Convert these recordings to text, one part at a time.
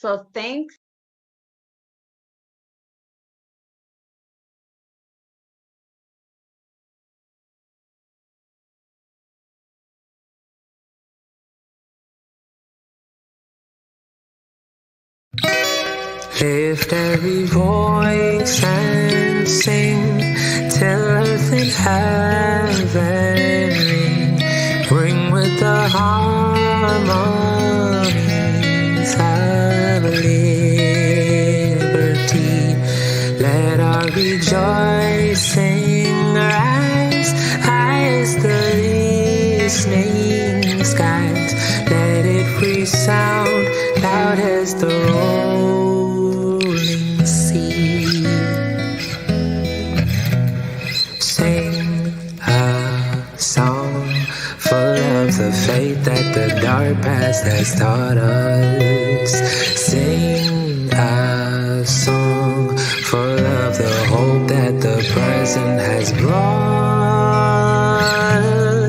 So thanks. Lift every voice and sing till earth and heaven ring with the harmonies of liberty. Let our rejoicing rise high as the listening skies. Let it resound loud as the rolling sea. Sing a song full of the faith that the dark past has taught us. Sing a song full of the hope that the present has brought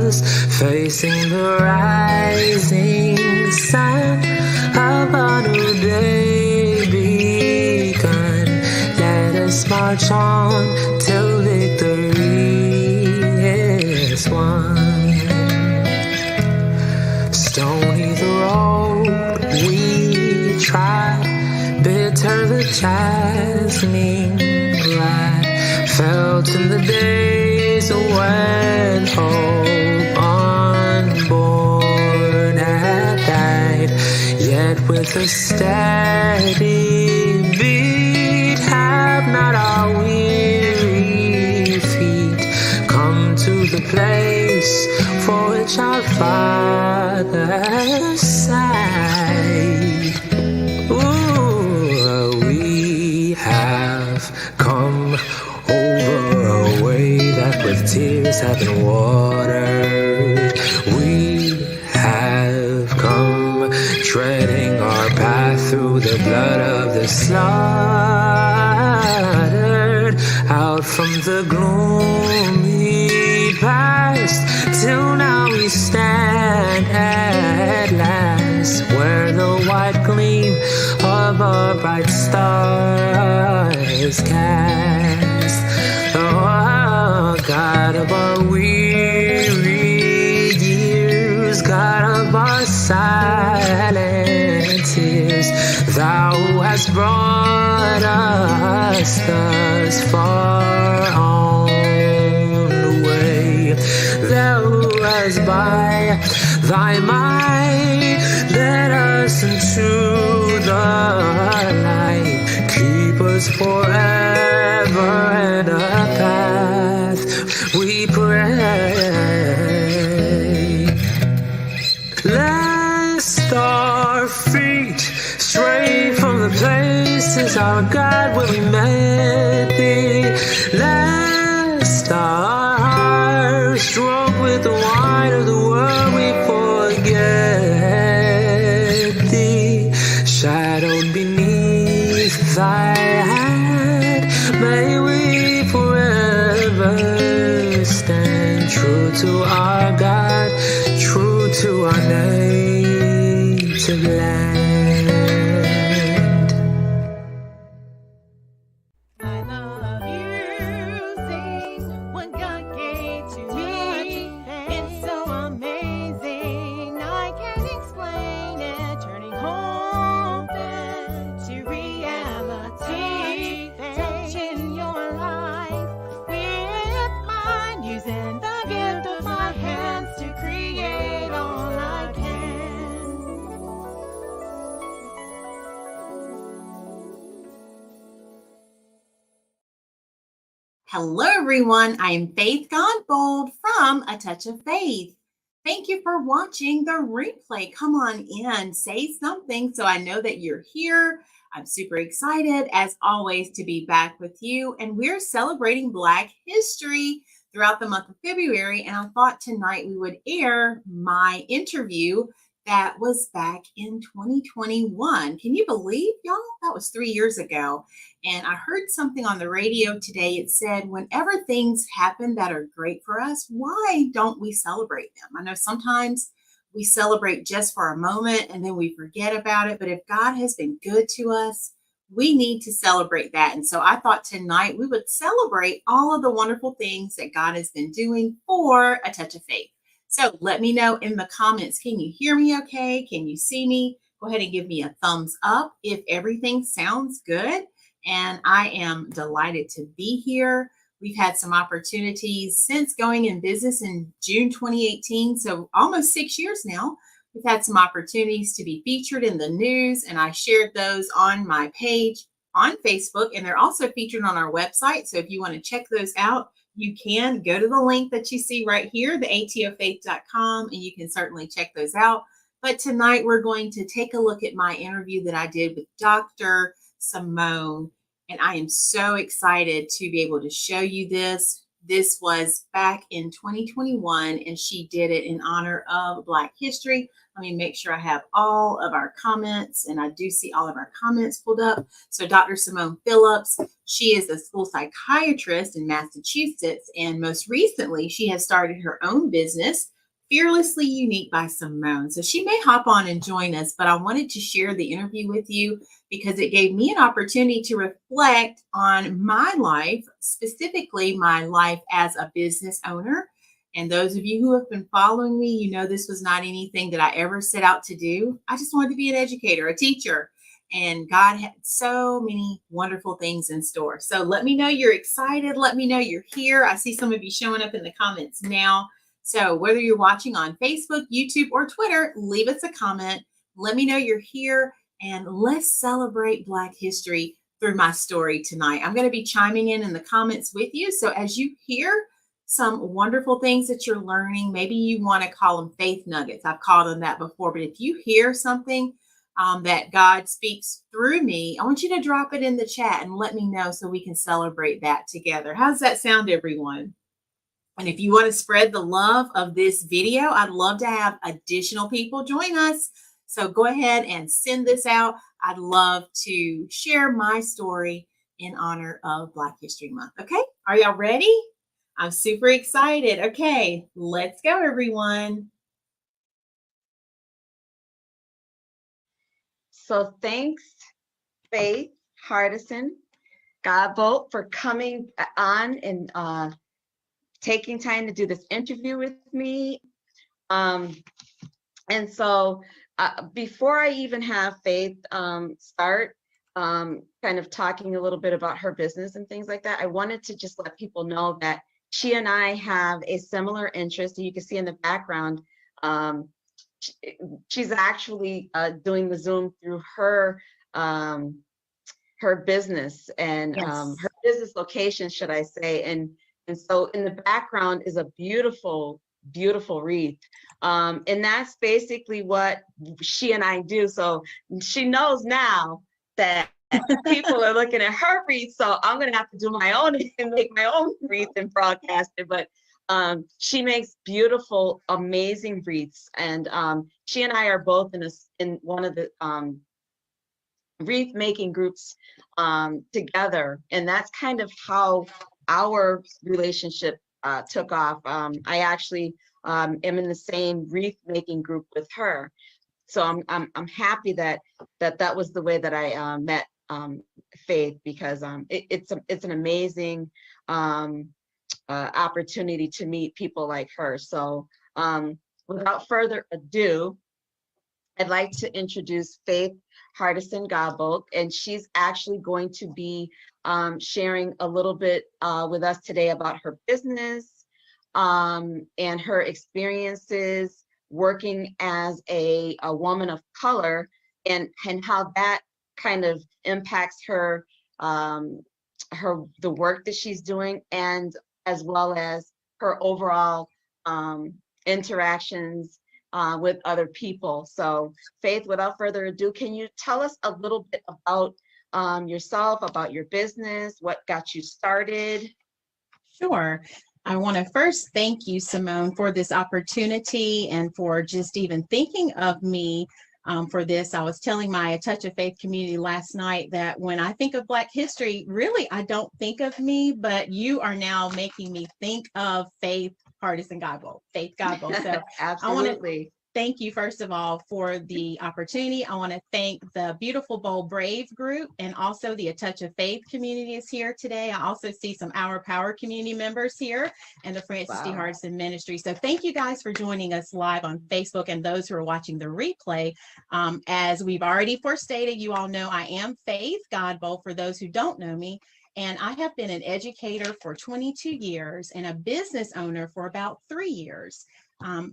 us. Facing the rising sun of a new day begun. Let us march on till victory is won. Stony the road we trod, bitter the jasmine light, felt in the days when hope unborn had died. Yet with a steady beat have not our weary feet come to the place for which our fathers sighed. Ooh, we have come over a way that with tears have been watered. We have come treading our path through the blood of the slaughtered, out from the gloomy past till now we stand at last, where the white gleam of a bright star is cast. Oh, God of our weary years, God of our silent tears, Thou hast brought us thus far on the way. Thou hast by Thy might led us into the light. Keep us forever in a path we pray. Lest our feet stray from the places, our God, where we met Thee. Lest our hearts drunk with the wine of the world, we forget Thee. Shadowed beneath Thy hand, may we forever stand true to our God, true to our native land. I love using what God gave to me. It's so amazing, I can't explain it. Turning hope into reality, touching your life with mine, using the gift of my hands to create all I can. Hello, everyone. I am Faith Godbold from A Touch of Faith. Thank you for watching the replay. Come on in, say something so I know that you're here. I'm super excited, as always, to be back with you. And we're celebrating Black History throughout the month of February. And I thought tonight we would air my interview that was back in 2021. Can you believe, y'all? That was 3 years ago. And I heard something on the radio today. It said, whenever things happen that are great for us, why don't we celebrate them? I know sometimes we celebrate just for a moment and then we forget about it. But if God has been good to us, we need to celebrate that. And so I thought tonight we would celebrate all of the wonderful things that God has been doing for A Touch of Faith. So let me know in the comments, can you hear me okay? Can you see me? Go ahead and give me a thumbs up if everything sounds good. And I am delighted to be here. We've had some opportunities since going in business in June 2018, so almost 6 years now. We've had some opportunities to be featured in the news, and I shared those on my page on Facebook, and they're also featured on our website. So if you want to check those out, you can go to the link that you see right here, the atofaith.com, and you can certainly check those out. But tonight we're going to take a look at my interview that I did with Dr. Simone, and I am so excited to be able to show you this. This was back in 2021, and she did it in honor of Black History. Let me make sure I have all of our comments, and I do see all of our comments pulled up. So Dr. Simone Phillips, she is a school psychiatrist in Massachusetts, and most recently, she has started her own business, Fearlessly Unique by Simone. So she may hop on and join us, but I wanted to share the interview with you because it gave me an opportunity to reflect on my life, specifically my life as a business owner. And those of you who have been following me, you know this was not anything that I ever set out to do. I just wanted to be an educator, a teacher. And God had so many wonderful things in store. So let me know you're excited. Let me know you're here. I see some of you showing up in the comments now. So whether you're watching on Facebook, YouTube, or Twitter, leave us a comment. Let me know you're here, and let's celebrate Black history through my story tonight. I'm going to be chiming in the comments with you. So as you hear some wonderful things that you're learning, maybe you want to call them faith nuggets. I've called them that before, but if you hear something that God speaks through me, I want you to drop it in the chat and let me know so we can celebrate that together. How does that sound, everyone? And if you want to spread the love of this video, I'd love to have additional people join us. So go ahead and send this out. I'd love to share my story in honor of Black History Month. Okay, are y'all ready? I'm super excited. Okay, let's go, everyone. So thanks, Faith Hardison Godbolt, for coming on and taking time to do this interview with me. And so before I even have Faith start kind of talking a little bit about her business and things like that, I wanted to just let people know that she and I have a similar interest. You can see in the background, she's actually doing the Zoom through her business and Yes. Her business location, should I say. And so in the background is a beautiful, beautiful wreath. And that's basically what she and I do. So she knows now that people are looking at her wreath. So I'm going to have to do my own and make my own wreath and broadcast it. But she makes beautiful, amazing wreaths. And she and I are both in one of the wreath making groups together. And that's kind of how our relationship took off. I actually am in the same wreath making group with her, so I'm happy that was the way that I met Faith, because it's an amazing opportunity to meet people like her. So without further ado, I'd like to introduce Faith Hardison Godbolt, and she's actually going to be sharing a little bit with us today about her business and her experiences working as a woman of color, and how that kind of impacts her the work that she's doing, and as well as her overall interactions with other people. So Faith, without further ado, can you tell us a little bit about yourself, about your business, what got you started? Sure. I want to first thank you, Simone, for this opportunity and for just even thinking of me for this. I was telling my A Touch of Faith community last night that when I think of Black history, really, I don't think of me, but you are now making me think of Faith Hardison Godbolt, Faith Godbolt. So Absolutely. thank you, first of all, for the opportunity. I want to thank the Beautiful Bold Brave group, and also the A Touch of Faith community is here today. I also see some Our Power community members here and the Francis D. Wow. Hardison Ministry. So thank you guys for joining us live on Facebook, and those who are watching the replay. As we've already forestated, you all know I am Faith Godbold, for those who don't know me. And I have been an educator for 22 years and a business owner for about 3 years.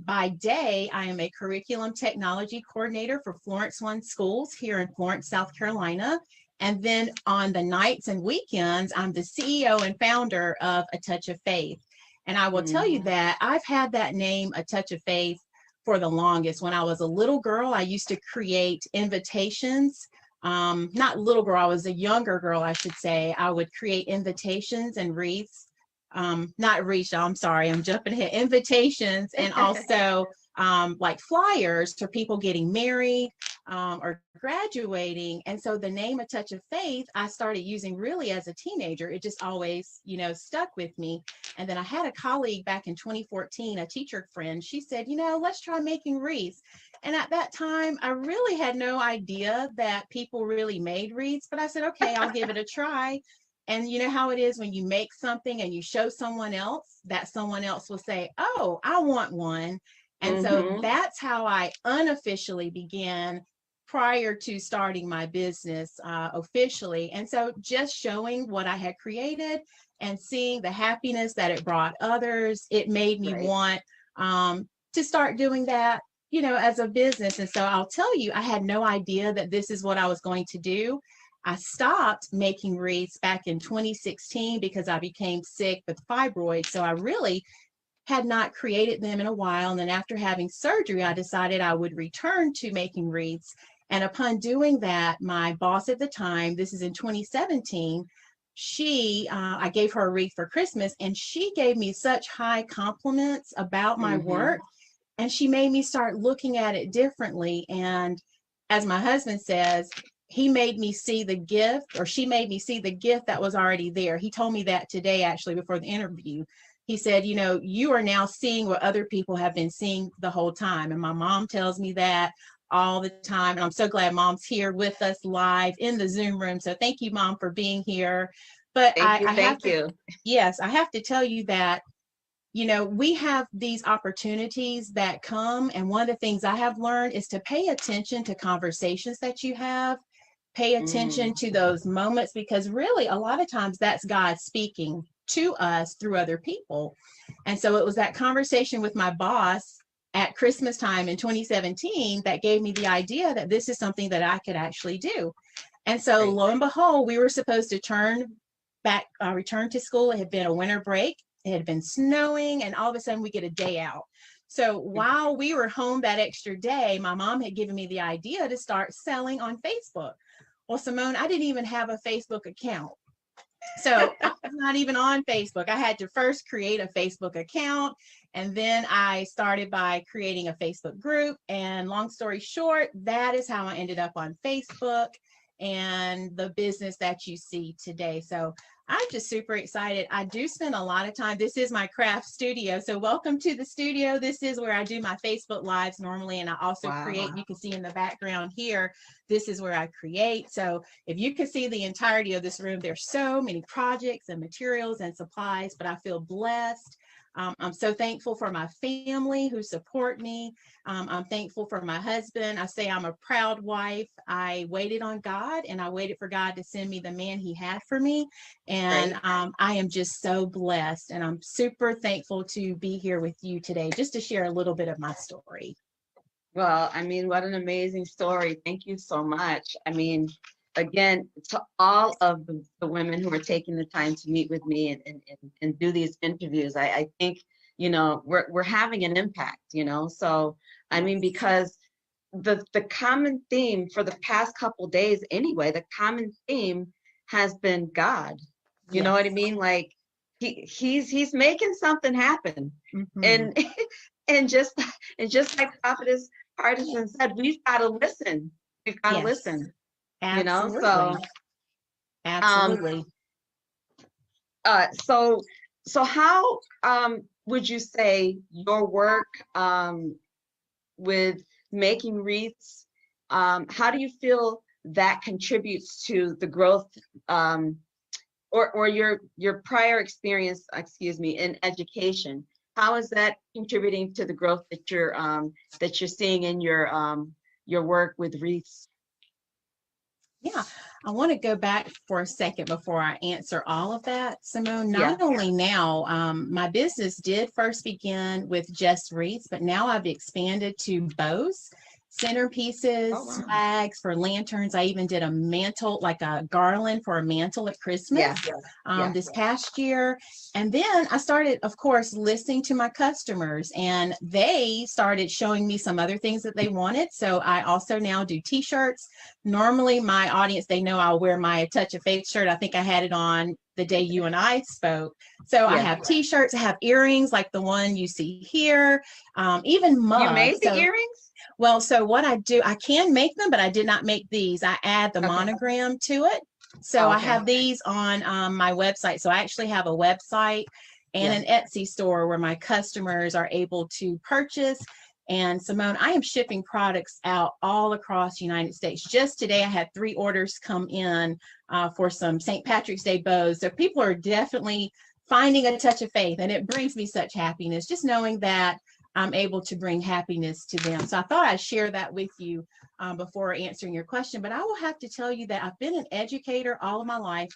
By day, I am a curriculum technology coordinator for Florence One Schools here in Florence, South Carolina. And then on the nights and weekends, I'm the CEO and founder of A Touch of Faith. And I will tell you that I've had that name, A Touch of Faith, for the longest. When I was a little girl, I used to create invitations. Not little girl, I was a younger girl, I should say. I would create invitations and wreaths. Not wreaths, I'm sorry, I'm jumping ahead. Invitations, and also like flyers for people getting married or graduating. And so the name A Touch of Faith, I started using really as a teenager. It just always, stuck with me. And then I had a colleague back in 2014, a teacher friend. She said, let's try making wreaths. And at that time, I really had no idea that people really made wreaths, but I said, okay, I'll give it a try. And you know how it is when you make something and you show someone else, that someone else will say, oh, I want one. And so that's how I unofficially began prior to starting my business officially. And so just showing what I had created and seeing the happiness that it brought others, it made me want to start doing that, as a business. And so I'll tell you, I had no idea that this is what I was going to do. I stopped making wreaths back in 2016 because I became sick with fibroids. So I really had not created them in a while. And then after having surgery, I decided I would return to making wreaths. And upon doing that, my boss at the time, this is in 2017, I gave her a wreath for Christmas, and she gave me such high compliments about my work. And she made me start looking at it differently. And as my husband says, he made me see the gift, or she made me see the gift that was already there. He told me that today, actually, before the interview. He said, you are now seeing what other people have been seeing the whole time. And my mom tells me that all the time. And I'm so glad Mom's here with us live in the Zoom room. So thank you, Mom, for being here. But Thank you. Yes, I have to tell you that, we have these opportunities that come. And one of the things I have learned is to pay attention to conversations that you have. Pay attention to those moments, because really a lot of times that's God speaking to us through other people. And so it was that conversation with my boss at Christmas time in 2017 that gave me the idea that this is something that I could actually do. And so lo and behold, we were supposed to return to school. It had been a winter break. It had been snowing, and all of a sudden we get a day out. So while we were home that extra day, my mom had given me the idea to start selling on Facebook. Well, Simone, I didn't even have a Facebook account. So I was not even on Facebook. I had to first create a Facebook account. And then I started by creating a Facebook group. And long story short, that is how I ended up on Facebook and the business that you see today. So I'm just super excited. I do spend a lot of time. This is my craft studio. So welcome to the studio. This is where I do my Facebook lives normally. And I also create, you can see in the background here, this is where I create. So if you can see the entirety of this room, there's so many projects and materials and supplies, but I feel blessed. I'm so thankful for my family who support me. I'm thankful for my husband. I say I'm a proud wife. I waited on God, and I waited for God to send me the man he had for me. And I am just so blessed, and I'm super thankful to be here with you today, just to share a little bit of my story. Well, I mean, what an amazing story. Thank you so much. I mean, again, to all of the women who are taking the time to meet with me and do these interviews, I think, we're having an impact, so, I mean, because the common theme for the past couple days anyway, the common theme has been God. You know what I mean? Like he's making something happen. And and just like Prophetess Hardison said, we've got to listen. We've got to listen. Absolutely. So absolutely. So how would you say your work with making wreaths. How do you feel that contributes to the growth, or your prior experience, excuse me, in education? How is that contributing to the growth that you're seeing in your work with wreaths? Yeah, I want to go back for a second before I answer all of that, Simone. Yeah. Not only now, my business did first begin with just wreaths, but now I've expanded to bows, centerpieces, Oh, wow. flags for lanterns. I even did a mantle, like a garland for a mantle at Christmas Yeah. this past year. And then I started, of course, listening to my customers, and they started showing me some other things that they wanted. So I also now do t-shirts. Normally my audience, they know I'll wear my Touch of Faith shirt. I think I had it on the day you and I spoke. So I Yeah. have t-shirts, I have earrings like the one you see here, even mugs. You made the So, earrings? well, so what I do, I can make them, but I did not make these. I add the Okay. monogram to it. So I Okay. have these on my website. So I actually have a website and an Etsy store where my customers are able to purchase. And Simone, I am shipping products out all across the United States. Just today, I had 3 orders come in for some St. Patrick's Day bows. So people are definitely finding a touch of faith, and it brings me such happiness just knowing that I'm able to bring happiness to them. So I thought I'd share that with you before answering your question. But I will have to tell you that I've been an educator all of my life.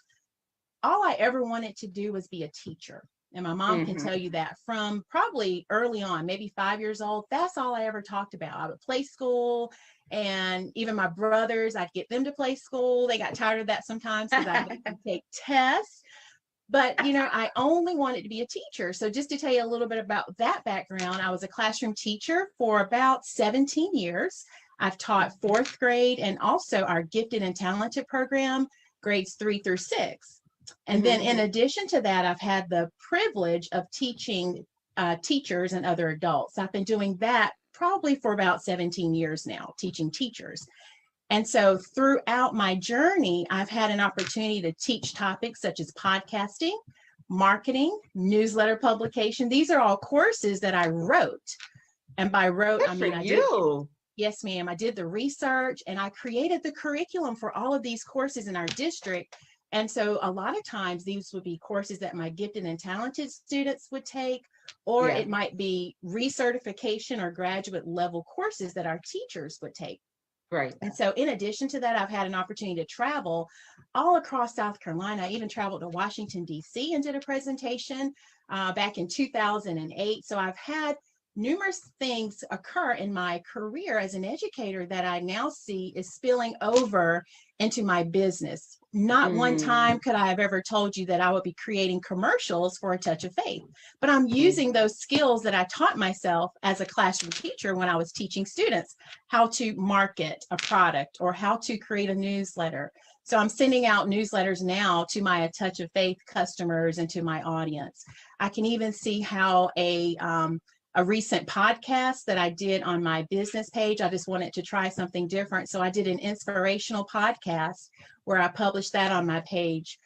All I ever wanted to do was be a teacher. And my mom can tell you that from probably early on, maybe 5 years old, that's all I ever talked about. I would play school, and even my brothers, I'd get them to play school. They got tired of that sometimes because I made them take tests. But, you know, I only wanted to be a teacher. So just to tell you a little bit about that background, I was a classroom teacher for about 17 years. I've taught 4th grade and also our gifted and talented program, grades 3 through 6. And then in addition to that, I've had the privilege of teaching teachers and other adults. I've been doing that probably for about 17 years now, teaching teachers. And so throughout my journey, I've had an opportunity to teach topics such as podcasting, marketing, newsletter publication. These are all courses that I wrote. And by wrote, Good I mean, for I did. you. Yes, ma'am. I did the research and I created the curriculum for all of these courses in our district. And so a lot of times these would be courses that my gifted and talented students would take, or Yeah. it might be recertification or graduate level courses that our teachers would take. Right. And so in addition to that, I've had an opportunity to travel all across South Carolina. I even traveled to Washington, D.C. and did a presentation back in 2008. So I've had numerous things occur in my career as an educator that I now see is spilling over into my business. Not one time could I have ever told you that I would be creating commercials for A Touch of Faith, but I'm using those skills that I taught myself as a classroom teacher when I was teaching students how to market a product or how to create a newsletter. So I'm sending out newsletters now to my A Touch of Faith customers and to my audience. I can even see how a recent podcast that I did on my business page. I just wanted to try something different. So I did an inspirational podcast where I published that on my page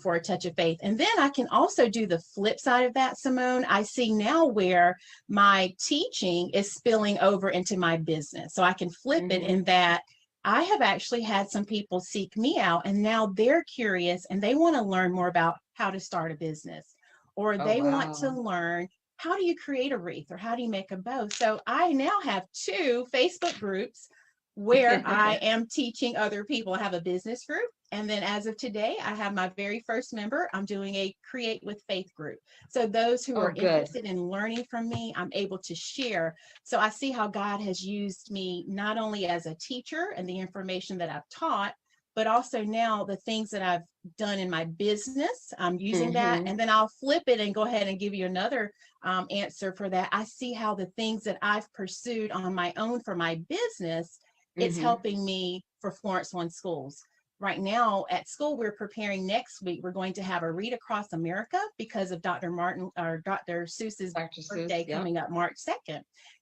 for A Touch of Faith. And then I can also do the flip side of that, Simone. I see now where my teaching is spilling over into my business. So I can flip it in that I have actually had some people seek me out and now they're curious and they want to learn more about how to start a business, or they want to learn how do you create a wreath or how do you make a bow? So I now have 2 Facebook groups where I am teaching other people. I have a business group. And then as of today, I have my very first member. I'm doing a Create with Faith group. So those who are interested in learning from me, I'm able to share. So I see how God has used me not only as a teacher and the information that I've taught, but also now the things that I've done in my business, I'm using that. And then I'll flip it and go ahead and give you another answer for that. I see how the things that I've pursued on my own for my business, it's helping me for Florence One Schools. Right now at school, we're preparing next week. We're going to have a Read Across America because of Dr. Martin or Dr. Seuss's birthday coming up March 2nd.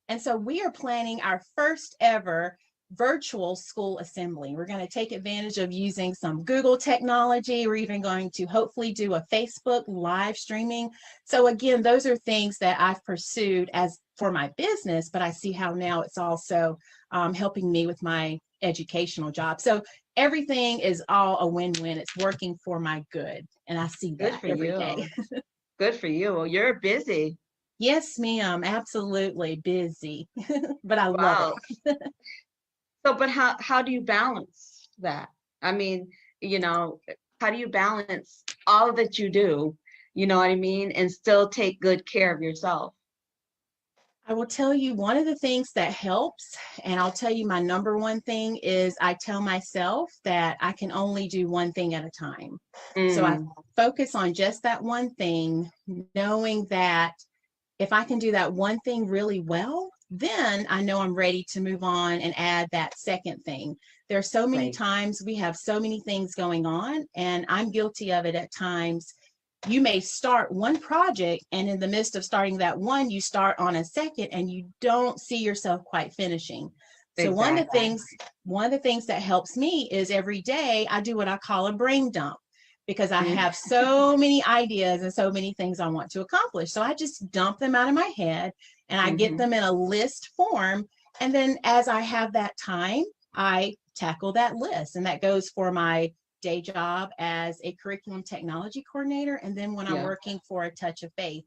And so we are planning our first ever virtual school assembly. We're going to take advantage of using some Google technology. We're even going to hopefully do a Facebook live streaming. So again, those are things that I've pursued as for my business, but I see how now it's also helping me with my educational job. So everything is all a win-win. It's working for my good. And I see Good that for every you. day. Good for you. Well, you're busy. Yes, ma'am. Absolutely busy, but I love Wow. it. So, but how do you balance that? I mean, you know, how do you balance all that you do, you know what I mean, and still take good care of yourself? I will tell you one of the things that helps, and I'll tell you my number one thing is I tell myself that I can only do one thing at a time. So I Mm, focus on just that one thing, knowing that if I can do that one thing really well, then I know I'm ready to move on and add that second thing. There are so many right. times we have so many things going on, and I'm guilty of it at times. You may start one project, and in the midst of starting that one, you start on a second, and you don't see yourself quite finishing. So Exactly. one of the things that helps me is every day I do what I call a brain dump, because I Mm, have so many ideas and so many things I want to accomplish. So I just dump them out of my head and I get mhm. them in a list form. And then as I have that time, I tackle that list. And that goes for my day job as a curriculum technology coordinator. And then when I'm Yeah, working for A Touch of Faith.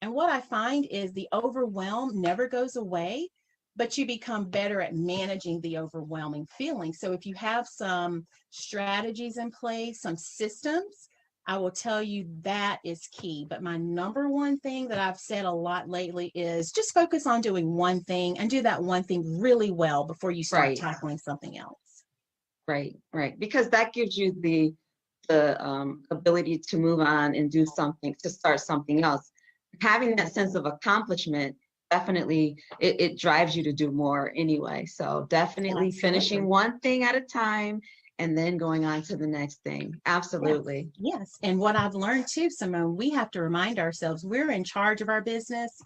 And what I find is the overwhelm never goes away, but you become better at managing the overwhelming feeling. So if you have some strategies in place, some systems, I will tell you that is key. But my number one thing that I've said a lot lately is just focus on doing one thing and do that one thing really well before you start right, tackling something else. right. Because that gives you the ability to move on and do something, to start something else. Having that sense of accomplishment, definitely it drives you to do more anyway. So definitely finishing Absolutely. one thing at a time and then going on to the next thing. Yes, Absolutely. yes. And what I've learned too, Simone, we have to remind ourselves we're in charge of our business.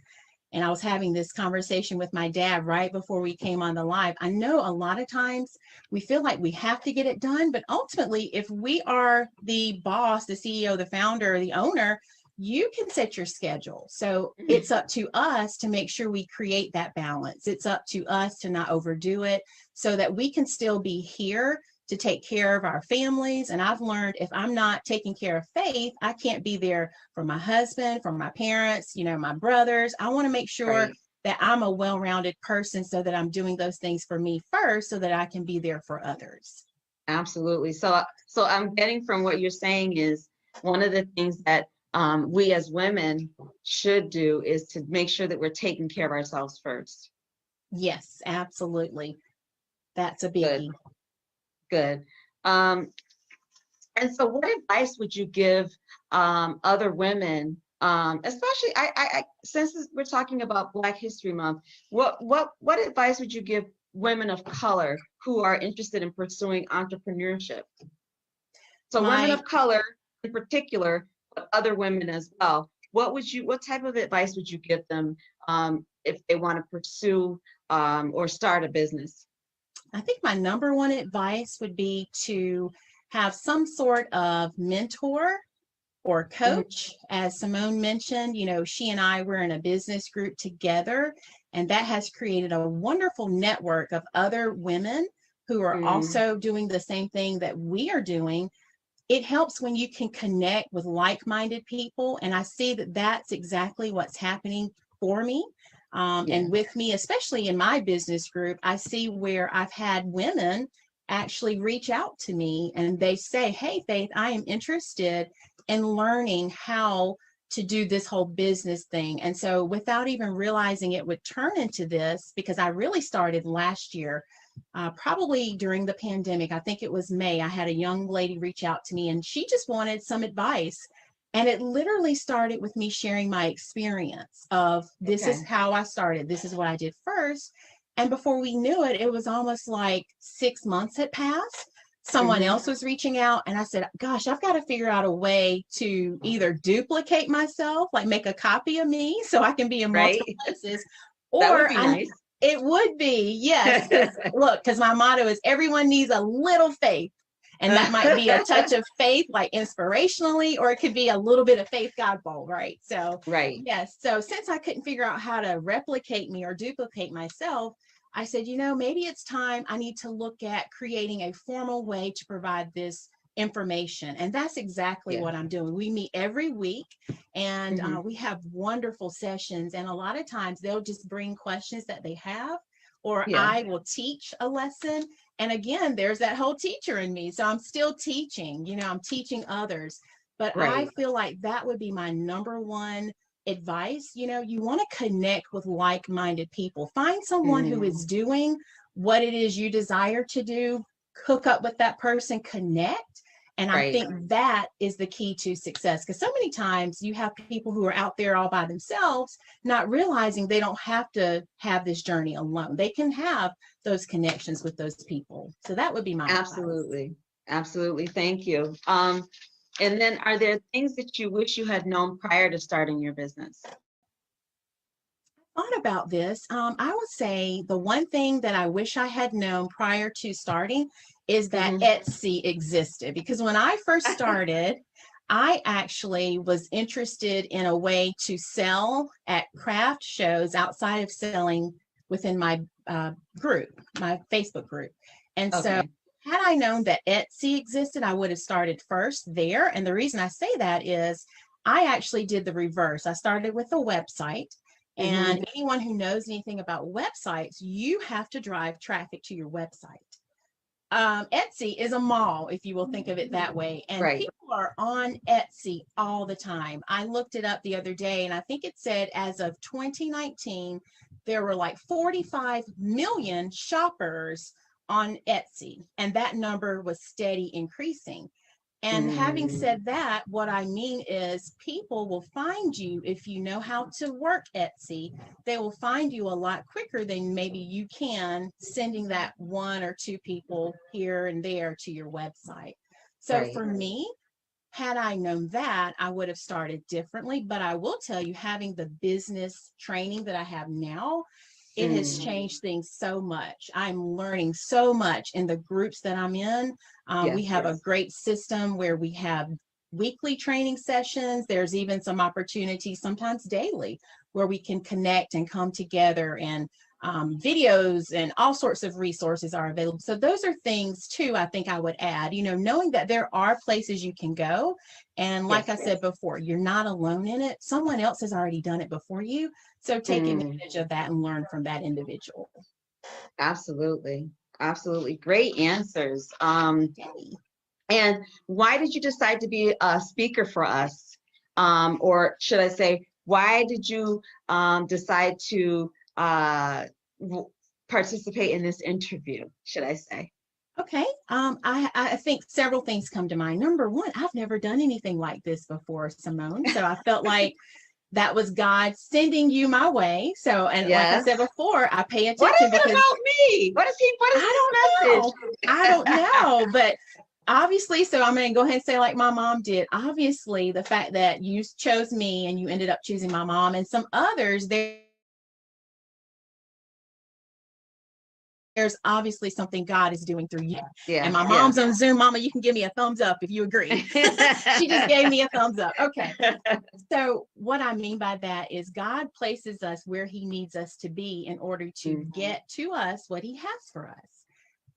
And I was having this conversation with my dad right before we came on the live. I know a lot of times we feel like we have to get it done, but ultimately, if we are the boss, the CEO, the founder, the owner, you can set your schedule. So Mm, it's up to us to make sure we create that balance. It's up to us to not overdo it so that we can still be here to take care of our families. And I've learned if I'm not taking care of Faith, I can't be there for my husband, for my parents, you know, my brothers. I want to make sure right. that I'm a well-rounded person so that I'm doing those things for me first so that I can be there for others. Absolutely. So I'm getting from what you're saying is one of the things that we as women should do is to make sure that we're taking care of ourselves first. Yes, absolutely. That's a Good, biggie. good. Um, and so what advice would you give other women, especially since we're talking about Black History Month, what advice would you give women of color who are interested in pursuing entrepreneurship? So women My of color in particular, but other women as well. What type of advice would you give them if they want to pursue or start a business? I think my number one advice would be to have some sort of mentor or Mhm. coach. As Simone mentioned, you know, she and I were in a business group together, and that has created a wonderful network of other women who are Mm, also doing the same thing that we are doing. It helps when you can connect with like-minded people, and I see that that's exactly what's happening for me. yeah, And with me, especially in my business group, I see where I've had women actually reach out to me and they say, "Hey, Faith, I am interested in learning how to do this whole business thing." And so, without even realizing it would turn into this, because I really started last year, probably during the pandemic, I think it was May, I had a young lady reach out to me and she just wanted some advice. And it literally started with me sharing my experience of this is okay. how I started, this is what I did first. And before we knew it, it was almost like 6 months had passed. Someone Hmm. else was reaching out, and I said, "Gosh, I've got to figure out a way to either duplicate myself, like make a copy of me so I can be in multiple Right? places, That would or be nice. It would be, yes. 'Cause look, because my motto is everyone needs a little faith. And that might be a touch of faith, like inspirationally, or it could be a little bit of faith God bowl, right? So, Right. yes. So, since I couldn't figure out how to replicate me or duplicate myself, I said, maybe it's time I need to look at creating a formal way to provide this information. And that's exactly Yeah. what I'm doing. We meet every week and Mhm. we have wonderful sessions. And a lot of times they'll just bring questions that they have, or Yeah. I will teach a lesson. And again, there's that whole teacher in me. So I'm still teaching, I'm teaching others. But I Right. feel like that would be my number one advice. You want to connect with like-minded people. Find someone who is doing what it is you desire to do, hook up with that person, connect. And I Right. think that is the key to success, because so many times you have people who are out there all by themselves, not realizing they don't have to have this journey alone. They can have those connections with those people. So that would be my advice. Absolutely. Absolutely. Thank you. And then are there things that you wish you had known prior to starting your business? Thought about this. I would say the one thing that I wish I had known prior to starting is that Mhm. Etsy existed, because when I first started, I actually was interested in a way to sell at craft shows outside of selling within my group, my Facebook group. And so Okay. had I known that Etsy existed, I would have started first there. And the reason I say that is I actually did the reverse. I started with a website. And Mhm. anyone who knows anything about websites, you have to drive traffic to your website. Etsy is a mall, if you will think of it that way. And Right. people are on Etsy all the time. I looked it up the other day, and I think it said as of 2019, there were like 45 million shoppers on Etsy. And that number was steady increasing. And having said that, what I mean is people will find you if you know how to work Etsy. They will find you a lot quicker than maybe you can sending that one or two people here and there to your website. So Right. for me, had I known that, I would have started differently. But I will tell you, having the business training that I have now, it has changed things so much. I'm learning so much in the groups that I'm in. We Yes. have a great system where we have weekly training sessions. There's even some opportunities, sometimes daily, where we can connect and come together, and videos and all sorts of resources are available. So those are things too, I think I would add, knowing that there are places you can go. And like Yes. I said before, you're not alone in it. Someone else has already done it before you. So take advantage of that and learn from that individual. Absolutely. Absolutely. Great answers. Okay. And why did you decide to be a speaker for us? Or should I say, why did you decide to participate in this interview, should I say? Okay. I think several things come to mind. Number one, I've never done anything like this before, Simone. So I felt like that was God sending you my way. So, and like I Yes. said before, I pay attention. What is it because about me? What is I this don't message? know. I don't know, but obviously, so I'm going to go ahead and say like my mom did. Obviously, the fact that you chose me and you ended up choosing my mom and some others, there's obviously something God is doing through you. Yeah. And my mom's on Zoom. Mama, you can give me a thumbs up if you agree. She just gave me a thumbs up. Okay. So what I mean by that is God places us where he needs us to be in order to get to us what he has for us.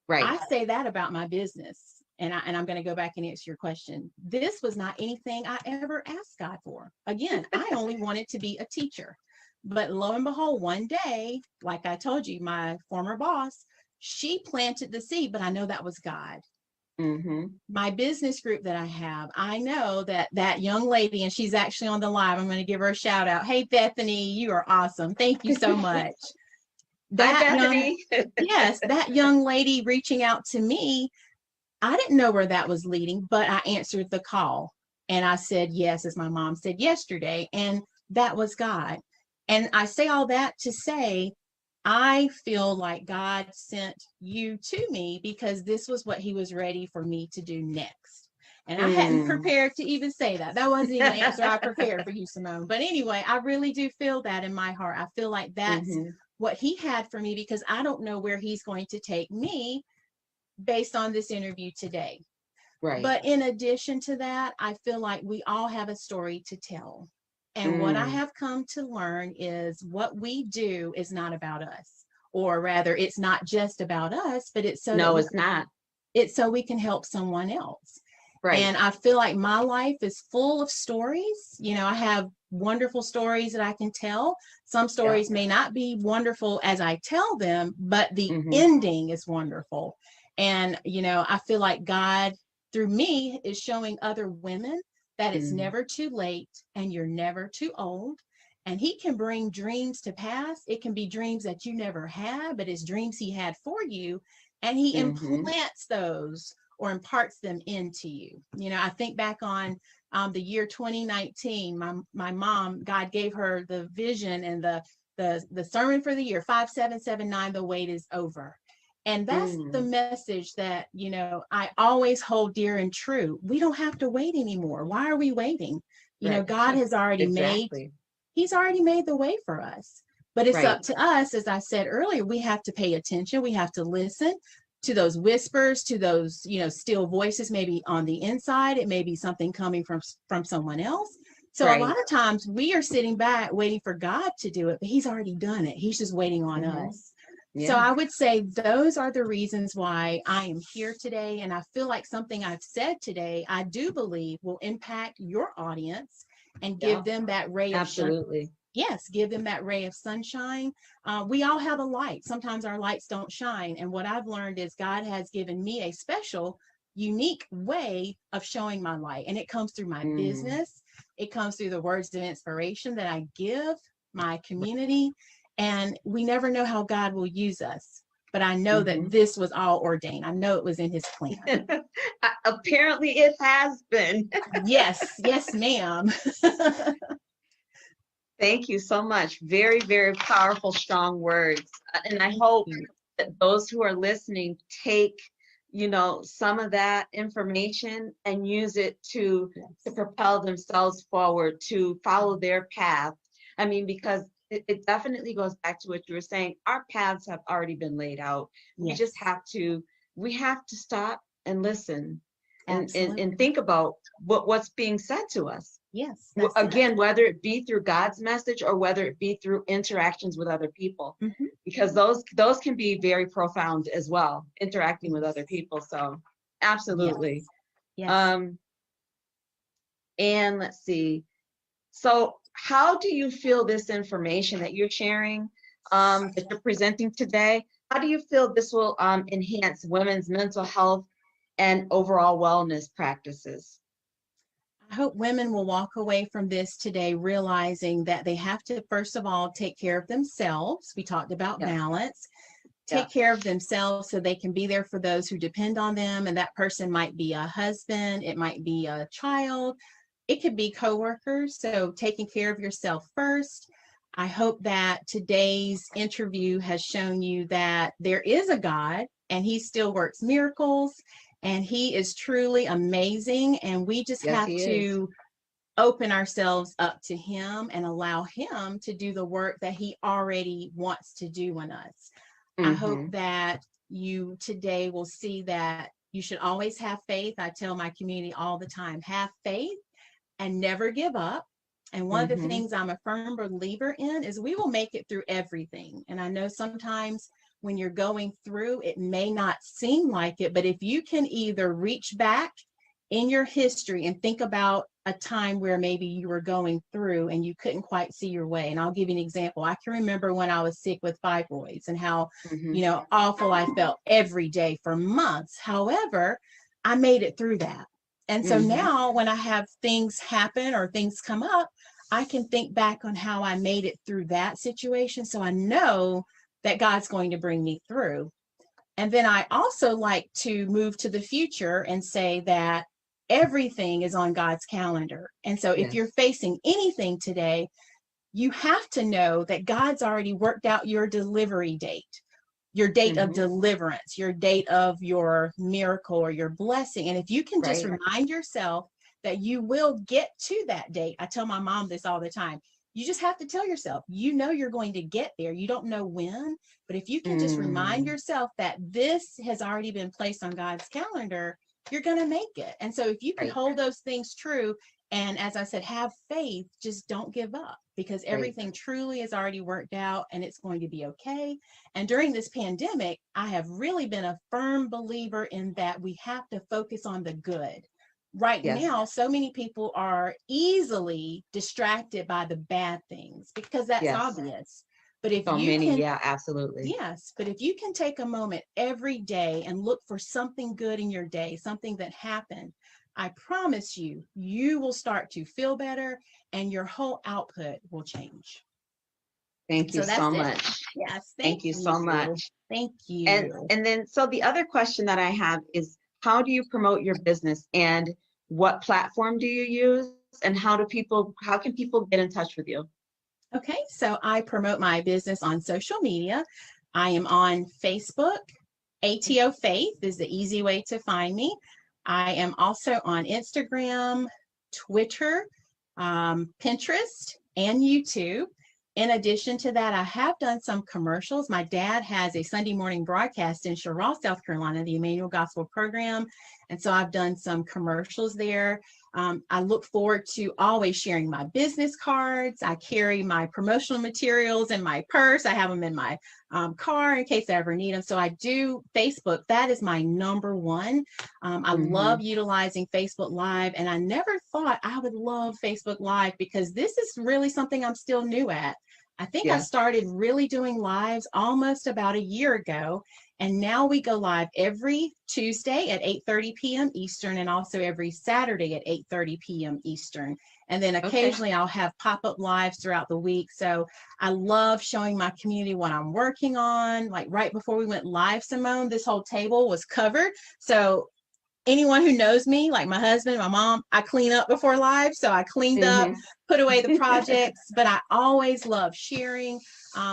Right. I say that about my business. And I'm going to go back and answer your question. This was not anything I ever asked God for. Again, I only wanted to be a teacher. But lo and behold, one day, like I told you, my former boss, she planted the seed, but I know that was God. My business group that I have, I know that young lady, and she's actually on the live. I'm going to give her a shout out. Hey, Bethany, you are awesome. Thank you so much. Hi, Bethany. Yes, that young lady reaching out to me, I didn't know where that was leading, but I answered the call and I said yes, as my mom said yesterday, and that was God. And I say all that to say, I feel like God sent you to me because this was what he was ready for me to do next. And I hadn't prepared to even say that. That wasn't even the answer I prepared for you, Simone. But anyway, I really do feel that in my heart. I feel like that's what he had for me, because I don't know where he's going to take me based on this interview today. Right. But in addition to that, I feel like we all have a story to tell. And what I have come to learn is what we do is not about us, or rather, it's not just about us, but it's so No, that it's not. it's so we can help someone else. Right. And I feel like my life is full of stories. You know, I have wonderful stories that I can tell. Some stories may not be wonderful as I tell them, but the ending is wonderful. And, you know, I feel like God, through me, is showing other women that it's never too late and you're never too old. And he can bring dreams to pass. It can be dreams that you never had, but it's dreams he had for you. And he implants those or imparts them into you. You know, I think back on the year 2019, my mom, God gave her the vision and the sermon for the year, 5779, the wait is over. And that's the message that, you know, I always hold dear and true. We don't have to wait anymore. Why are we waiting? You know, God has already he's already made the way for us. But it's up to us, as I said earlier, we have to pay attention. We have to listen to those whispers, to those, you know, still voices, maybe on the inside. It may be something coming from someone else. So a lot of times we are sitting back waiting for God to do it, but he's already done it. He's just waiting on us. So I would say those are the reasons why I am here today. And I feel like something I've said today, I do believe will impact your audience and give them that ray of sunshine. Yes, give them that ray of sunshine. We all have a light. Sometimes our lights don't shine. And what I've learned is God has given me a special, unique way of showing my light. And it comes through my business. It comes through the words of inspiration that I give my community. And we never know how God will use us. But I know that this was all ordained. I know it was in his plan. Apparently it has been. Yes, ma'am. Thank you so much. Very, very powerful, strong words. And I hope that those who are listening take, you know, some of that information and use it to propel themselves forward, to follow their path. I mean, because it definitely goes back to what you were saying. Our paths have already been laid out. We just have to stop and listen and think about what's being said to us. Yes. Again, whether it be through God's message or whether it be through interactions with other people, because those can be very profound as well, interacting with other people. So absolutely. Yes. And let's see. So how do you feel this information that you're sharing, that you're presenting today, how do you feel this will enhance women's mental health and overall wellness practices? I hope women will walk away from this today realizing that they have to, first of all, take care of themselves. We talked about balance. Take care of themselves so they can be there for those who depend on them. And that person might be a husband, it might be a child, it could be coworkers. So taking care of yourself first. I hope that today's interview has shown you that there is a God and he still works miracles and he is truly amazing. And we just have to open ourselves up to him and allow him to do the work that he already wants to do in us. I hope that you today will see that you should always have faith. I tell my community all the time, have faith and never give up. And one of the things I'm a firm believer in is we will make it through everything. And I know sometimes when you're going through, it may not seem like it, but if you can either reach back in your history and think about a time where maybe you were going through and you couldn't quite see your way. And I'll give you an example. I can remember when I was sick with fibroids and how, you know, awful I felt every day for months. However, I made it through that. And so now when I have things happen or things come up, I can think back on how I made it through that situation. So I know that God's going to bring me through. And then I also like to move to the future and say that everything is on God's calendar. And so if you're facing anything today, you have to know that God's already worked out your delivery date, your date of deliverance, your date of your miracle or your blessing. And if you can just remind yourself that you will get to that date. I tell my mom this all the time. you just have to tell yourself, you know, you're going to get there. You don't know when, but if you can just remind yourself that this has already been placed on God's calendar, you're going to make it. And so if you can Right. hold those things true, and as I said, have faith, just don't give up, because everything truly is already worked out and it's going to be okay. And during this pandemic, I have really been a firm believer in that we have to focus on the good. Right Yes. now, so many people are easily distracted by the bad things because that's Yes. obvious. But if So you many, can, yeah, absolutely. yes, but if you can take a moment every day and look for something good in your day, something that happened, I promise you, you will start to feel better and your whole output will change. Thank you So that's so it. much. Yes, Thank you so much. Thank And you. then so the other question that I have is, how do you promote your business, and what platform do you use, and how can people get in touch with you? Okay, so I promote my business on social media. I am on Facebook. ATO Faith is the easy way to find me. I am also on Instagram, Twitter, Pinterest, and YouTube. In addition to that, I have done some commercials. My dad has a Sunday morning broadcast in Sherrall, South Carolina, the Emmanuel Gospel Program. And so I've done some commercials there. I look forward to always sharing my business cards. I carry my promotional materials in my purse. I have them in my car in case I ever need them. So I do Facebook. That is my number one. I love utilizing Facebook Live, and I never thought I would love Facebook Live because this is really something I'm still new at. I think I started really doing lives almost about a year ago, and now we go live every Tuesday at 8:30 p.m. Eastern, and also every Saturday at 8:30 p.m. Eastern. And then occasionally I'll have pop-up lives throughout the week. So I love showing my community what I'm working on. Like right before we went live, Simone, this whole table was covered. So anyone who knows me, like my husband, my mom, I clean up before live. So I cleaned up, put away the projects, but I always love sharing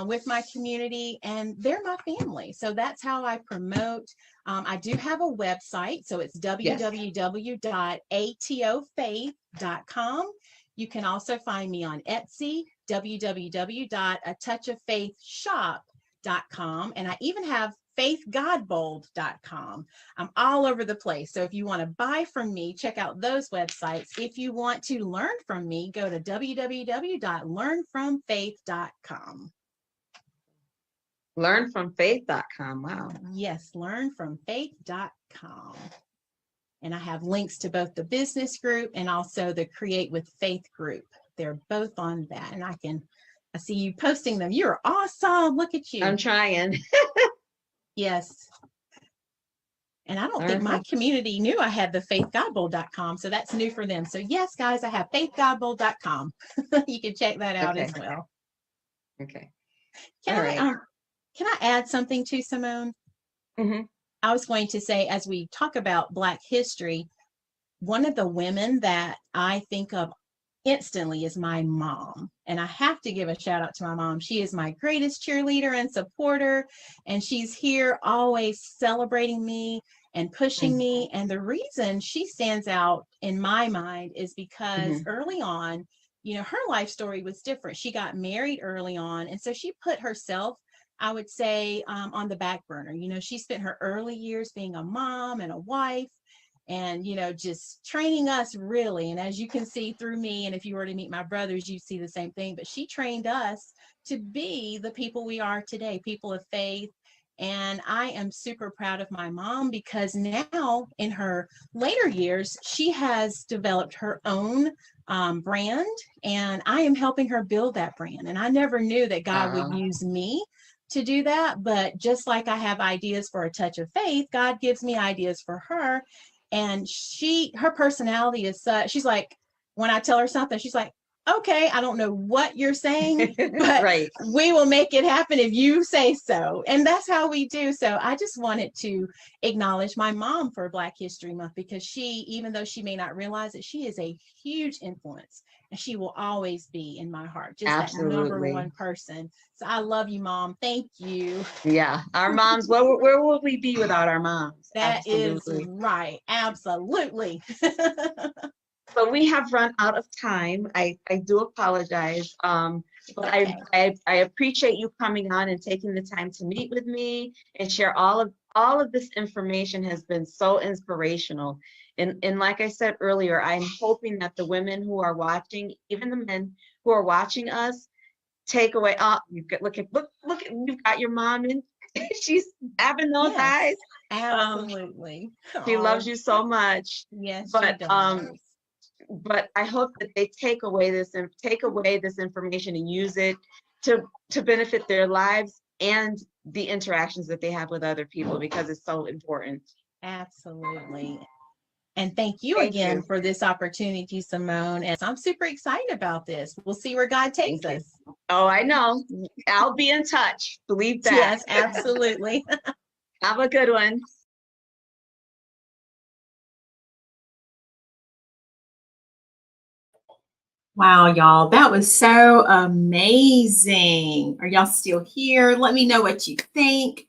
with my community, and they're my family. So that's how I promote. I do have a website. So it's www.atofaith.com. You can also find me on Etsy, www.atouchoffaithshop.com. And I even have faithgodbold.com. I'm all over the place. So if you want to buy from me, check out those websites. If you want to learn from me, go to www.learnfromfaith.com. Learnfromfaith.com. Wow. Yes, learnfromfaith.com. And I have links to both the business group and also the Create with Faith group. They're both on that. And I see you posting them. You're awesome. Look at you. I'm trying. Yes. And I don't think my community knew I had the faithgodbold.com. So that's new for them. So yes, guys, I have faithgodbold.com. You can check that out as well. Okay. Can I add something to Simone? I was going to say, as we talk about Black history, one of the women that I think of instantly is my mom. And I have to give a shout out to my mom. She is my greatest cheerleader and supporter. And she's here always celebrating me and pushing me. And the reason she stands out in my mind is because early on, you know, her life story was different. She got married early on. And so she put herself, I would say, on the back burner. You know, she spent her early years being a mom and a wife, and, you know, just training us really. And as you can see through me, and if you were to meet my brothers, you see the same thing. But she trained us to be the people we are today, people of faith. And I am super proud of my mom because now in her later years, she has developed her own brand, and I am helping her build that brand. And I never knew that God would use me to do that. But just like I have ideas for A Touch of Faith, God gives me ideas for her. And her personality is such, she's like, when I tell her something, she's like, okay, I don't know what you're saying, but we will make it happen if you say so. And that's how we do. So I just wanted to acknowledge my mom for Black History Month, because she, even though she may not realize it, she is a huge influence, and she will always be in my heart, just that number one person. So I love you, Mom. Thank you. Yeah, our moms, where would we be without our moms? That is right. Absolutely. So we have run out of time. I do apologize. But Okay. I appreciate you coming on and taking the time to meet with me and share all of this information has been so inspirational. And like I said earlier, I'm hoping that the women who are watching, even the men who are watching us, take away. Oh, look at you've got your mom and she's having those Yes, eyes. absolutely. She loves Oh, you so much. yes, she But does. I hope that they take away this information and use it to benefit their lives and the interactions that they have with other people because it's so important. Absolutely. And thank you Thank again you. for this opportunity, Simone. And I'm super excited about this. We'll see where God takes Thank you. us. Oh, I know. I'll be in touch. Believe that. Yes, absolutely. Have a good one. Wow, y'all, that was so amazing. Are y'all still here? Let me know what you think.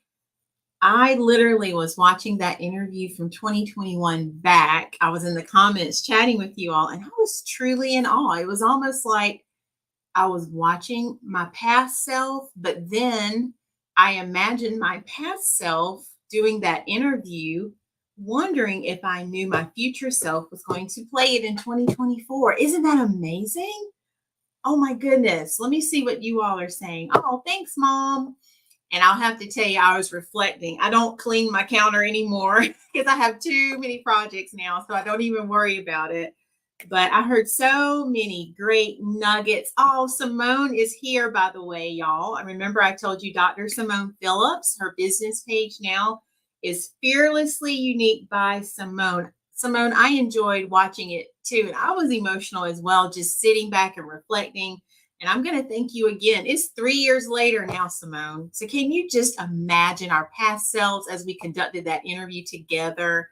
I literally was watching that interview from 2021 back. I was in the comments chatting with you all, and I was truly in awe. It was almost like I was watching my past self, but then I imagined my past self doing that interview, wondering if I knew my future self was going to play it in 2024. Isn't that amazing? Oh my goodness. Let me see what you all are saying. Oh, thanks, Mom. And I'll have to tell you, I was reflecting. I don't clean my counter anymore because I have too many projects now. So I don't even worry about it. But I heard so many great nuggets. Oh, Simone is here, by the way, y'all. I remember I told you Dr. Simone Phillips, her business page now is Fearlessly Unique by Simone. Simone, I enjoyed watching it too. And I was emotional as well, just sitting back and reflecting. And I'm going to thank you again. It's 3 years later now, Simone. So can you just imagine our past selves as we conducted that interview together?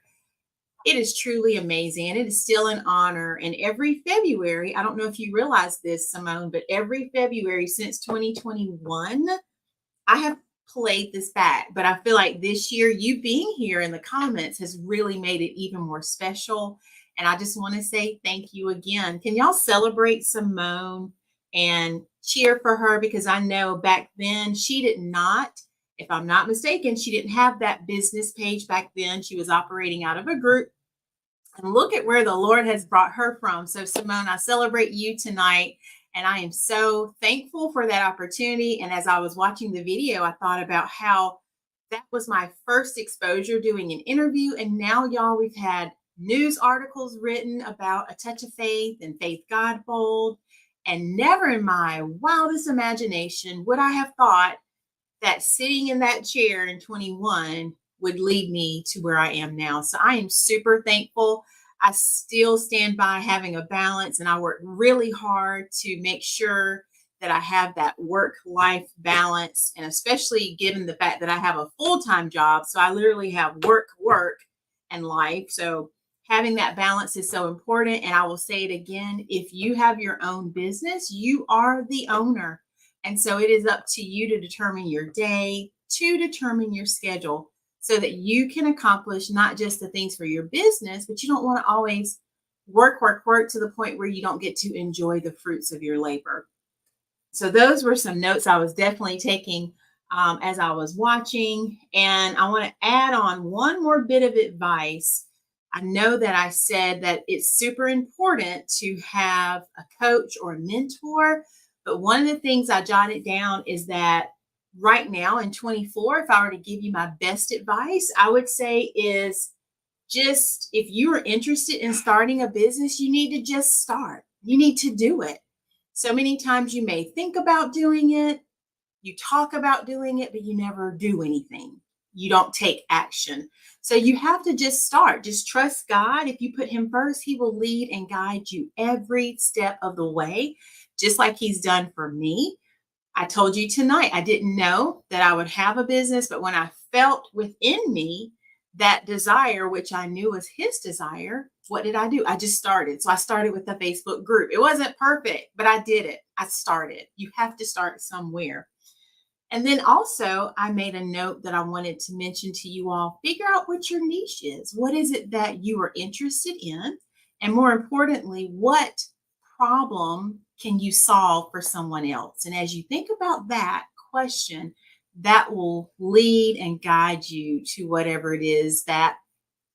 It is truly amazing, and it is still an honor. And every February, I don't know if you realize this, Simone, but every February since 2021, I have played this back. But I feel like this year, you being here in the comments has really made it even more special. And I just want to say thank you again. Can y'all celebrate Simone and cheer for her? Because I know back then she did not. If I'm not mistaken, she didn't have that business page back then. She was operating out of a group. And look at where the Lord has brought her from. So, Simone, I celebrate you tonight. And I am so thankful for that opportunity. And as I was watching the video, I thought about how that was my first exposure doing an interview. And now, y'all, we've had news articles written about A Touch of Faith and Faith Godbold. And never in my wildest imagination would I have thought that sitting in that chair in 21 would lead me to where I am now. So I am super thankful. I still stand by having a balance, and I work really hard to make sure that I have that work-life balance, and especially given the fact that I have a full-time job. So I literally have work, and life. So having that balance is so important. And I will say it again, if you have your own business, you are the owner. And so it is up to you to determine your day, to determine your schedule so that you can accomplish not just the things for your business, but you don't want to always work to the point where you don't get to enjoy the fruits of your labor. So those were some notes I was definitely taking as I was watching. And I want to add on one more bit of advice. I know that I said that it's super important to have a coach or a mentor. But one of the things I jotted down is that right now in 24, if I were to give you my best advice, I would say is just if you are interested in starting a business, you need to just start. You need to do it. So many times you may think about doing it, you talk about doing it, but you never do anything. You don't take action. So you have to just start. Just trust God. If you put him first, he will lead and guide you every step of the way, just like he's done for me. I told you tonight, I didn't know that I would have a business, but when I felt within me that desire, which I knew was his desire, what did I do? I just started. So I started with the Facebook group. It wasn't perfect, but I did it. I started. You have to start somewhere. And then also, I made a note that I wanted to mention to you all. Figure out what your niche is. What is it that you are interested in? And more importantly, what problem can you solve for someone else? And as you think about that question, that will lead and guide you to whatever it is that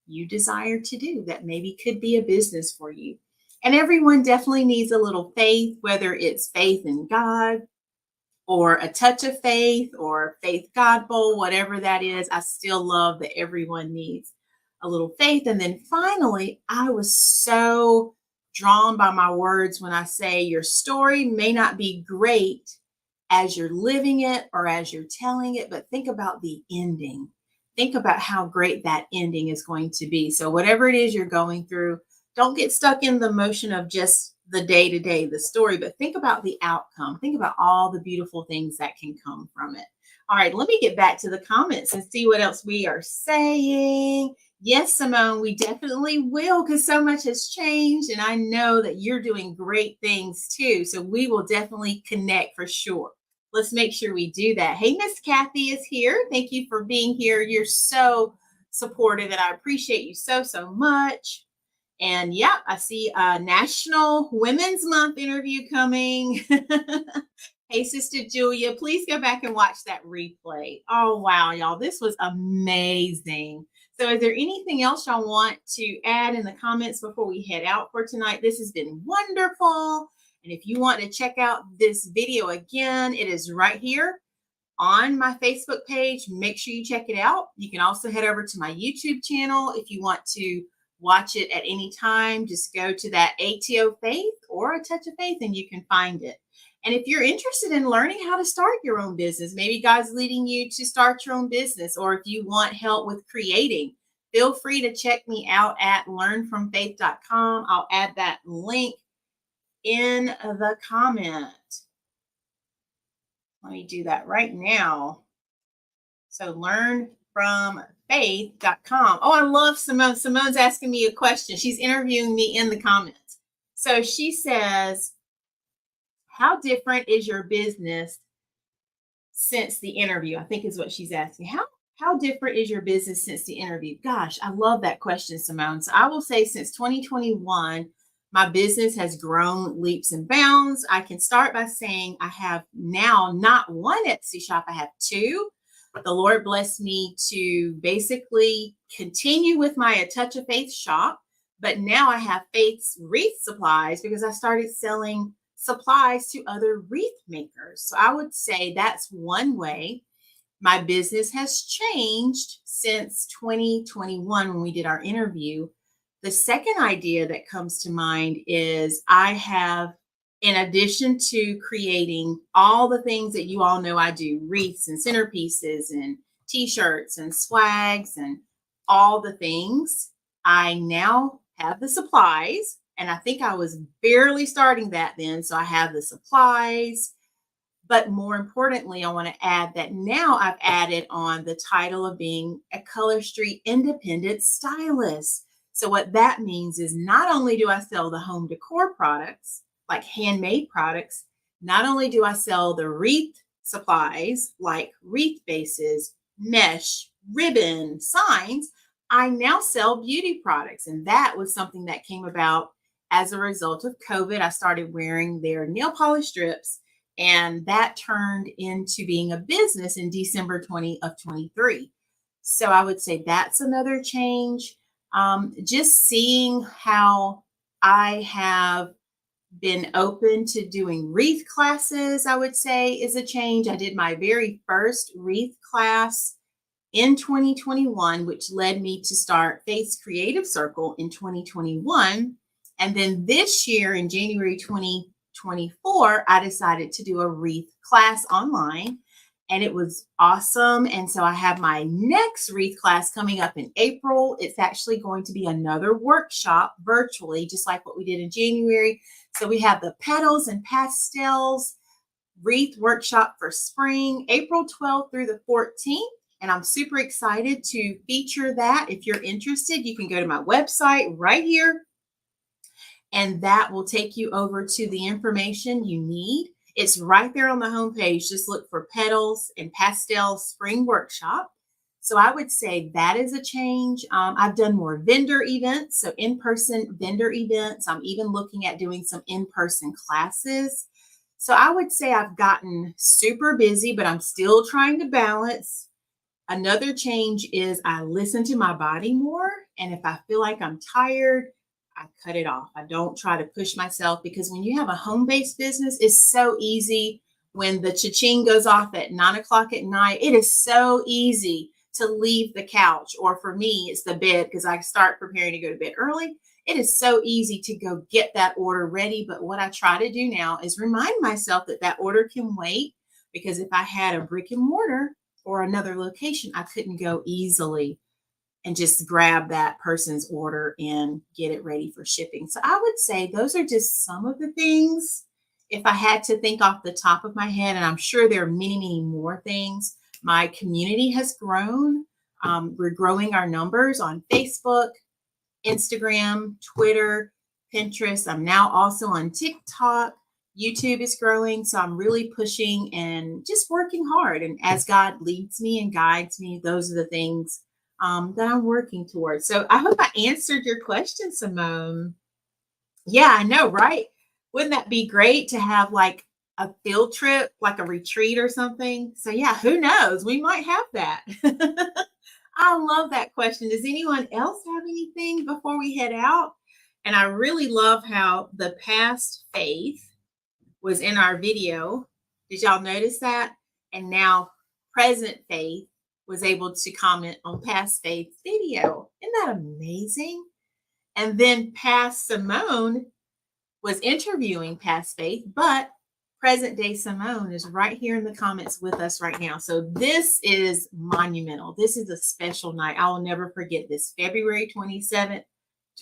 you desire to do that maybe could be a business for you. And everyone definitely needs a little faith, whether it's faith in God or a touch of faith or faith God bowl, whatever that is. I still love that everyone needs a little faith. And then finally, I was so drawn by my words when I say your story may not be great as you're living it or as you're telling it, but think about the ending. Think about how great that ending is going to be. So whatever it is you're going through, don't get stuck in the motion of just the day to day, the story, but think about the outcome. Think about all the beautiful things that can come from it. All right, let me get back to the comments and see what else we are saying. Yes, Simone, we definitely will, because so much has changed, and I know that you're doing great things too. So we will definitely connect for sure. Let's make sure we do that. Hey, Miss Kathy is here. Thank you for being here. You're so supportive, and I appreciate you so, so much. And yeah, I see a National Women's Month interview coming. Hey, Sister Julia, please go back and watch that replay. Oh, wow, y'all, this was amazing. So is there anything else y'all want to add in the comments before we head out for tonight? This has been wonderful. And if you want to check out this video again, it is right here on my Facebook page. Make sure you check it out. You can also head over to my YouTube channel if you want to watch it at any time. Just go to that ATO Faith or A Touch of Faith and you can find it. And if you're interested in learning how to start your own business, maybe God's leading you to start your own business, or if you want help with creating, feel free to check me out at learnfromfaith.com. I'll add that link in the comment. Let me do that right now. So learnfromfaith.com. Oh, I love Simone. Simone's asking me a question. She's interviewing me in the comments. So she says, how different is your business since the interview? I think is what she's asking. How different is your business since the interview? Gosh, I love that question, Simone. So I will say since 2021, my business has grown leaps and bounds. I can start by saying I have now not one Etsy shop, I have two. The Lord blessed me to basically continue with my A Touch of Faith shop, but now I have Faith's wreath supplies because I started selling supplies to other wreath makers. So I would say that's one way my business has changed since 2021 when we did our interview. The second idea that comes to mind is I have, in addition to creating all the things that you all know I do, wreaths and centerpieces and t-shirts and swags and all the things, I now have the supplies. And I think I was barely starting that then. So I have the supplies. But more importantly, I want to add that now I've added on the title of being a Color Street independent stylist. So what that means is not only do I sell the home decor products, like handmade products, not only do I sell the wreath supplies, like wreath bases, mesh, ribbon, signs, I now sell beauty products. And that was something that came about as a result of COVID. I started wearing their nail polish strips, and that turned into being a business in December 2023. So I would say that's another change. Just seeing how I have been open to doing wreath classes, I would say is a change. I did my very first wreath class in 2021, which led me to start Faith's Creative Circle in 2021. And then this year in January 2024, I decided to do a wreath class online, and it was awesome. And so I have my next wreath class coming up in April. It's actually going to be another workshop virtually, just like what we did in January. So we have the petals and pastels wreath workshop for spring, April 12th through the 14th. And I'm super excited to feature that. If you're interested, you can go to my website right here, and that will take you over to the information you need. It's right there on the homepage. Just look for Petals and Pastel Spring Workshop. So I would say that is a change. I've done more vendor events, so in-person vendor events. I'm even looking at doing some in-person classes. So I would say I've gotten super busy, but I'm still trying to balance. Another change is I listen to my body more. And if I feel like I'm tired, I cut it off. I don't try to push myself, because when you have a home-based business, it's so easy. When the cha-ching goes off at 9 o'clock at night, it is so easy to leave the couch. Or for me, it's the bed, because I start preparing to go to bed early. It is so easy to go get that order ready. But what I try to do now is remind myself that that order can wait, because if I had a brick and mortar or another location, I couldn't go easily and just grab that person's order and get it ready for shipping. So I would say those are just some of the things. If I had to think off the top of my head, and I'm sure there are many, many more things. My community has grown. We're growing our numbers on Facebook, Instagram, Twitter, Pinterest. I'm now also on TikTok. YouTube is growing. So I'm really pushing and just working hard. And as God leads me and guides me, those are the things that I'm working towards. So I hope I answered your question, Simone. Yeah, I know, right? Wouldn't that be great to have like a field trip, like a retreat or something? So yeah, who knows? We might have that. I love that question. Does anyone else have anything before we head out? And I really love how the past faith was in our video. Did y'all notice that? And now present faith was able to comment on past faith's video. Isn't that amazing? And then past Simone was interviewing past faith, but present day Simone is right here in the comments with us right now. So this is monumental. This is a special night. I will never forget this, February 27th,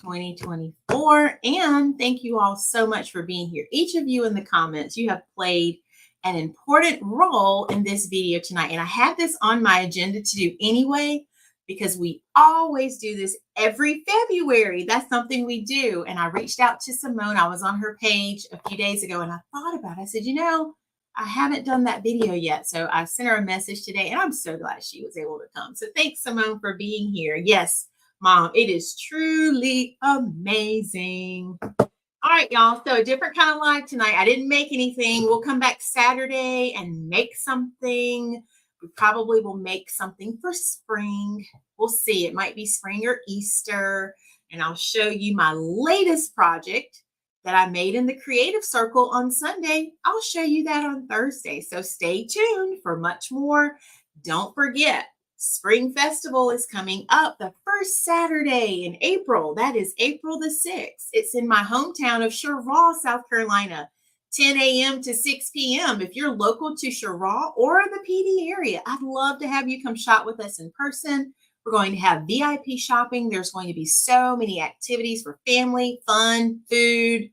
2024. And thank you all so much for being here. Each of you in the comments, you have played an important role in this video tonight. And I had this on my agenda to do anyway, because we always do this every February. That's something we do. And I reached out to Simone. I was on her page a few days ago, and I thought about it. I said, you know, I haven't done that video yet. So I sent her a message today, and I'm so glad she was able to come. So thanks, Simone, for being here. Yes, Mom, it is truly amazing. All right, y'all. So a different kind of live tonight. I didn't make anything. We'll come back Saturday and make something. We probably will make something for spring. We'll see. It might be spring or Easter. And I'll show you my latest project that I made in the Creative Circle on Sunday. I'll show you that on Thursday. So stay tuned for much more. Don't forget, Spring Festival is coming up the first Saturday in April. That is April the 6th. It's in my hometown of Cheraw, South Carolina. 10 a.m. to 6 p.m. If you're local to Cheraw or the PD area, I'd love to have you come shop with us in person. We're going to have VIP shopping. There's going to be so many activities for family, fun, food,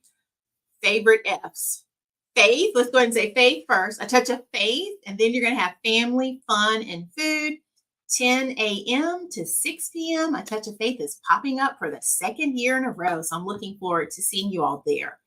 favorite F's. Faith, let's go ahead and say faith first. A touch of faith, and then you're going to have family, fun, and food. 10 a.m. to 6 p.m. A Touch of Faith is popping up for the second year in a row. So I'm looking forward to seeing you all there.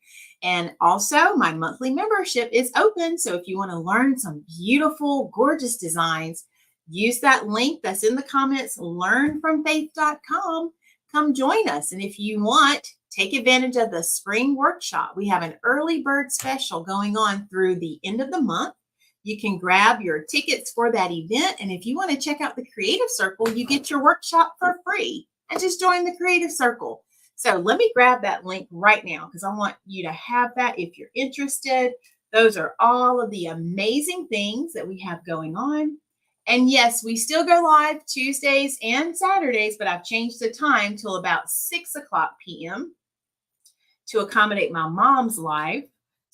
And also, my monthly membership is open. So if you want to learn some beautiful, gorgeous designs, use that link that's in the comments, learnfromfaith.com. Come join us. And if you want, take advantage of the spring workshop. We have an early bird special going on through the end of the month. You can grab your tickets for that event. And if you want to check out the Creative Circle, you get your workshop for free. And just join the Creative Circle. So let me grab that link right now, because I want you to have that if you're interested. Those are all of the amazing things that we have going on. And yes, we still go live Tuesdays and Saturdays, but I've changed the time till about 6 o'clock p.m. to accommodate my mom's live.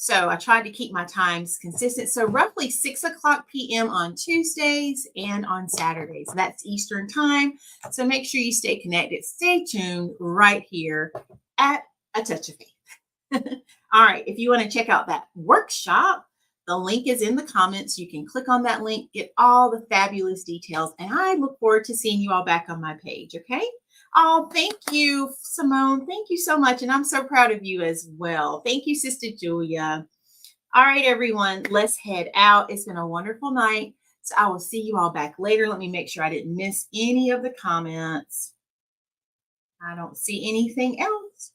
So I tried to keep my times consistent. So roughly 6 o'clock p.m. on Tuesdays and on Saturdays. That's Eastern time. So make sure you stay connected. Stay tuned right here at A Touch of Faith. All right. If you want to check out that workshop, the link is in the comments. You can click on that link, get all the fabulous details. And I look forward to seeing you all back on my page. Okay. Oh, thank you, Simone. Thank you so much. And I'm so proud of you as well. Thank you, Sister Julia. All right, everyone, let's head out. It's been a wonderful night. So I will see you all back later. Let me make sure I didn't miss any of the comments. I don't see anything else.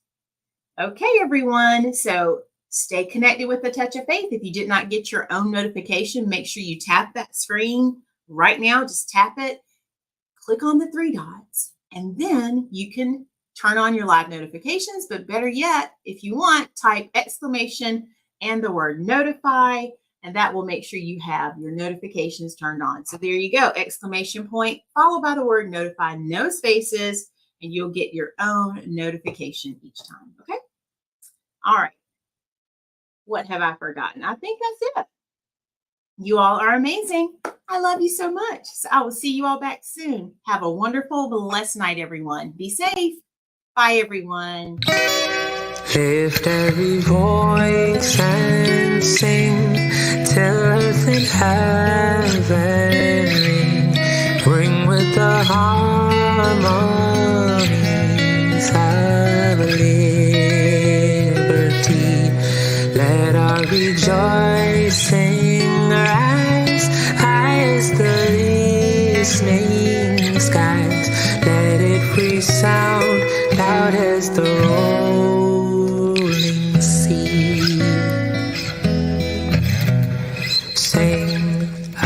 Okay, everyone. So stay connected with the Touch of Faith. If you did not get your own notification, make sure you tap that screen right now. Just tap it, click on the 3 dots, and then you can turn on your live notifications. But better yet, if you want, type exclamation and the word notify, and that will make sure you have your notifications turned on. So there you go, exclamation point, followed by the word notify, no spaces, and you'll get your own notification each time, okay? All right. What have I forgotten? I think that's it. You all are amazing. I love you so much. So I will see you all back soon. Have a wonderful, blessed night, everyone. Be safe. Bye, everyone. Lift every voice and sing till earth and heaven ring with the harmonies of liberty. Let our rejoicing rise as the listening skies. Let it resound loud as the rolling sea. Sing a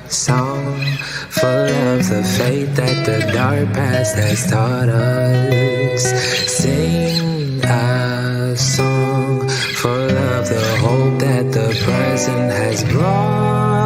song full of the faith that the dark past has taught us. Sing a song full of the hope that the present has brought.